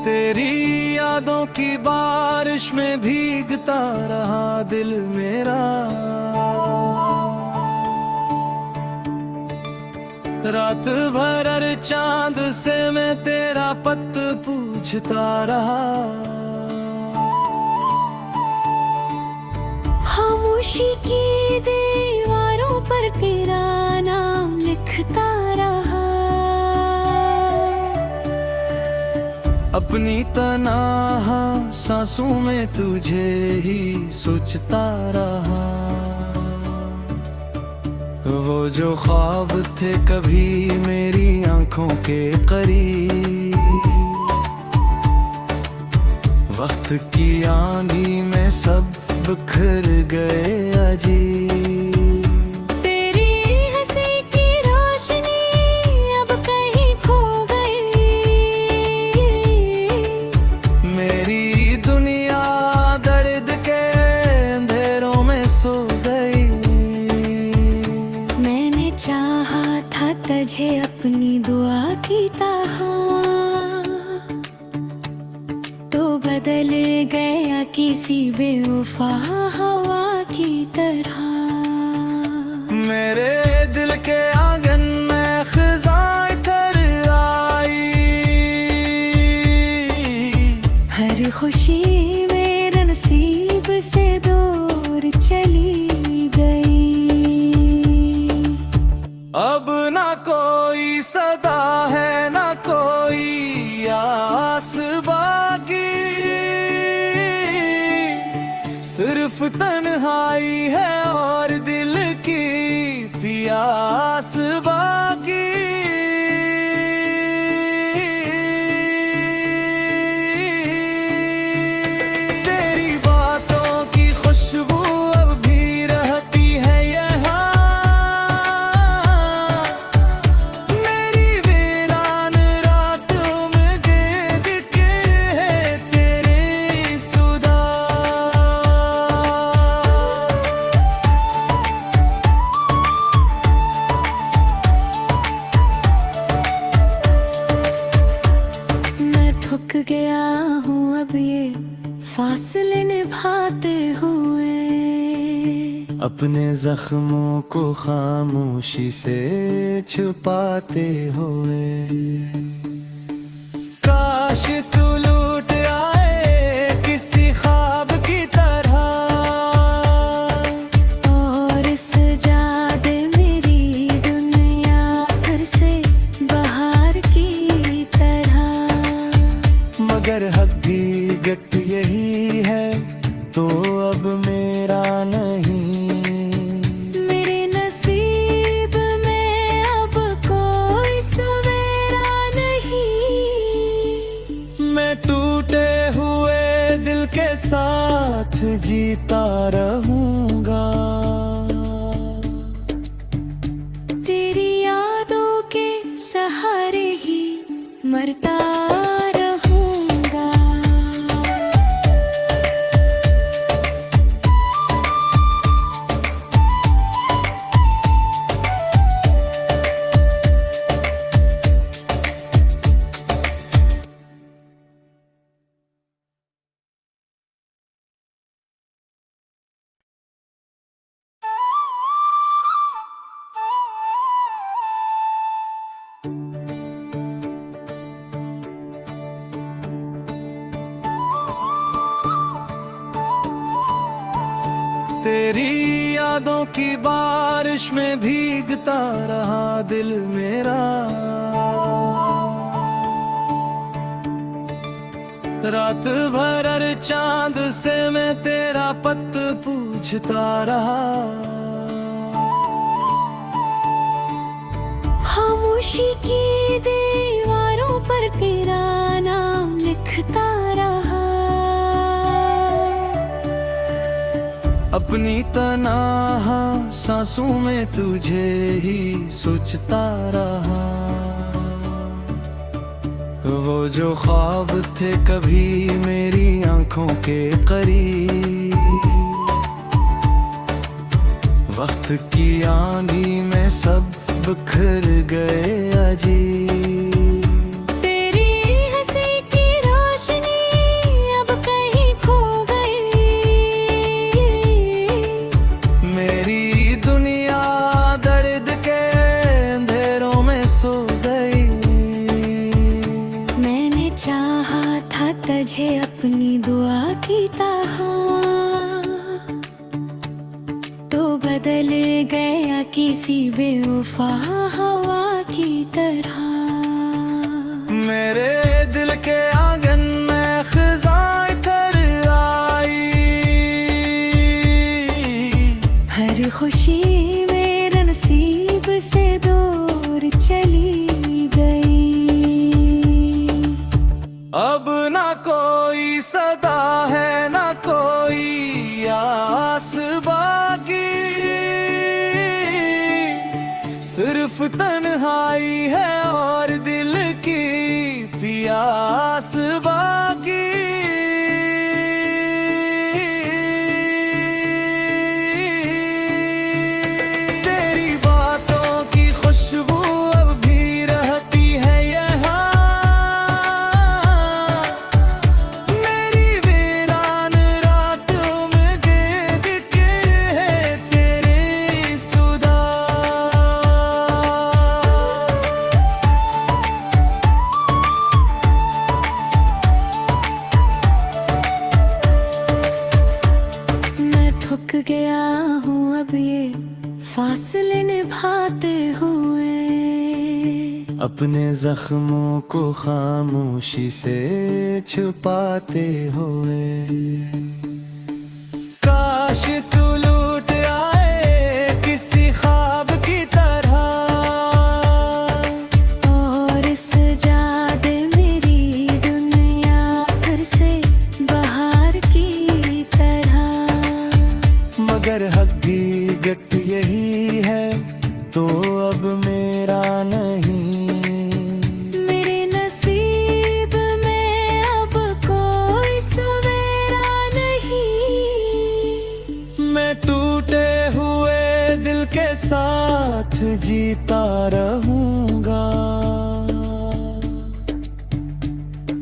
तेरी यादों की बारिश में भीगता रहा दिल मेरा। रात भर हर चांद से मैं तेरा पत पूछता रहा। खामोशी की दीवारों पर तेरा नाम लिखता रहा। अपनी तन्हा सांसों में तुझे ही सोचता रहा। वो जो ख्वाब थे कभी मेरी आंखों के करीब, वक्त की आंधी में सब बिखर गए अजीब। तेरी हंसी की रोशनी अब कहीं खो गई। मेरी दुनिया दर्द के अंधेरों में सो गई। मैंने चाहा था तुझे अपनी दुआ की तरह, तो बदल गया किसी बेवफा हवा की तरह। मेरे दिल के आंगन में खिज़ाएं कर आई। हर खुशी मेरे नसीब से दूर चली गई। अब ना कोई सदा है ना कोई आस बाकी, सिर्फ तन्हाई है और दिल की प्यास बाकी। तेरी बातों की खुशबू अब भी रहती है यहाँ। मेरी वीरान रातों में गेद के है तेरे सुधा। मैं थक गया हूँ अब ये फासले निभाते हुए। अपने जख्मों को खामोशी से छुपाते हुए। काश तू लौट आए किसी ख्वाब की तरह, और सजा दे मेरी दुनिया फिर से बाहर की तरह। मगर हकीकत यही है तो अब मेरा नहीं। मेरे नसीब में अब कोई सवेरा नहीं। मैं टूटे हुए दिल के साथ जीता रहूंगा। तेरी यादों के सहारे ही मरता रहूंगा। तेरी यादों की बारिश में भीगता रहा दिल मेरा। रात भर हर चांद से मैं तेरा पत पूछता रहा। खामोशी की दीवारों पर तेरा नाम लिखता रहा। अपनी तन्हा सांसों में तुझे ही सोचता रहा। वो जो ख्वाब थे कभी मेरी आंखों के करीब, वक्त की आंधी में सब बिखर गए अजीब। तेरी हंसी की रोशनी चाहा था तुझे अपनी दुआ की तरह, तो बदल गया किसी बेवफा हवा की तरह। मेरे दिल के आंगन में खिज़ाएं कर आई, हर खुशी मेरे नसीब से दूर चली गई। अब ना कोई सदा है ना कोई आस बाकी, सिर्फ तन्हाई है और दिल की प्यास बाकी। तेरी बातों की खुशबू अब भी रहती है यहाँ, मेरी वीरान रातों में गेद के है तेरे सुधा। मैं थक गया हूँ अब ये फासले निभाते हुए, अपने जख्मों को खामोशी से छुपाते हुए। काश तू लौट आए किसी ख्वाब की तरह, और सजा दे मेरी दुनिया फिर से बाहर की तरह। मगर हकीकत यही है तो अब मेरा नहीं। मेरे नसीब में अब कोई सवेरा नहीं, मैं टूटे हुए दिल के साथ जीता रहूंगा,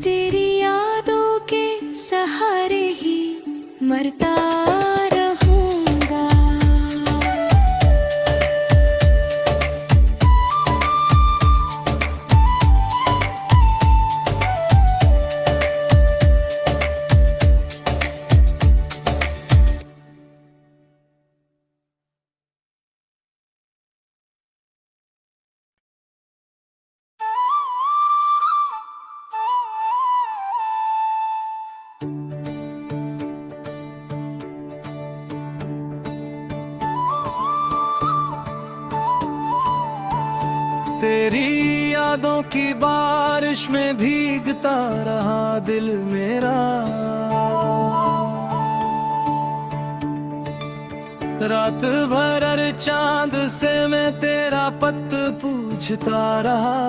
तेरी यादों के सहारे ही मरता रहूंगा। तेरी यादों की बारिश में भीगता रहा दिल मेरा, रात भर हर चांद से मैं तेरा पत पूछता रहा।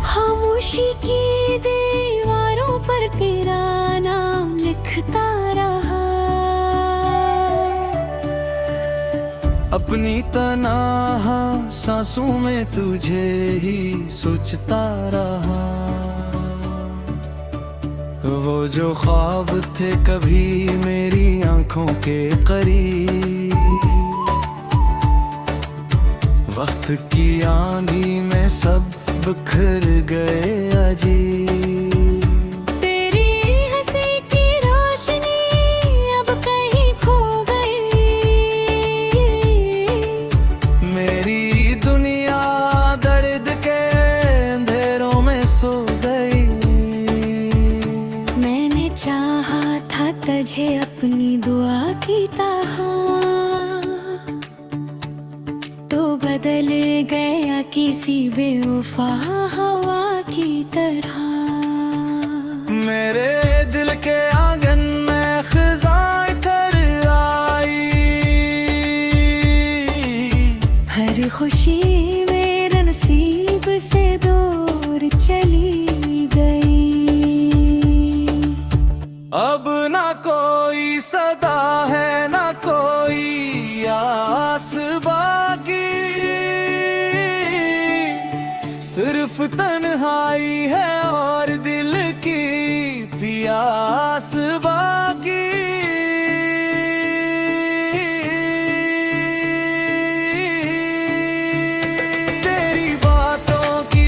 खामोशी की दीवारों पर तेरा नाम लिखता रहा, अपनी तन्हा सांसों में तुझे ही सोचता रहा। वो जो ख्वाब थे कभी मेरी आंखों के करीब, वक्त की आंधी में सब बिखर गए अजीब। तेरी हंसी की रोशनी अब कहीं खो गई, मेरी दुनिया दर्द के अंधेरों में सो गई। मैंने चाहा था तुझे अपनी दुआ की तरह, तो बदल गया किसी बेवफा हवा की तरह। मेरे दिल के आंगन में खिज़ाएं कर आई, हर खुशी मेरे नसीब से दूर चली गई। अब ना कोई सदा है ना कोई आस बाकी, सिर्फ तन्हाई है और दिल की प्यास बाकी। तेरी बातों की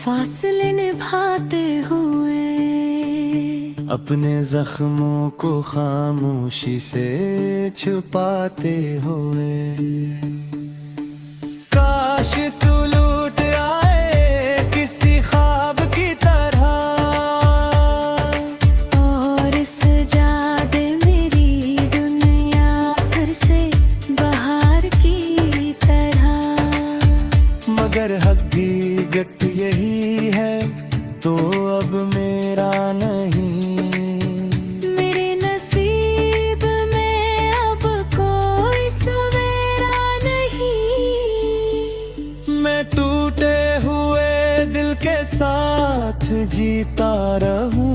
फासले निभाते हुए, अपने जख्मों को खामोशी से छुपाते हुए। काश तू लूट आए किसी ख्वाब की तरह, और सजा दे मेरी दुनिया फिर से बहार की तरह। मगर हकीकत यही है तो अब मेरा नहीं। मेरे नसीब में अब कोई सवेरा नहीं। मैं टूटे हुए दिल के साथ जीता रहूं।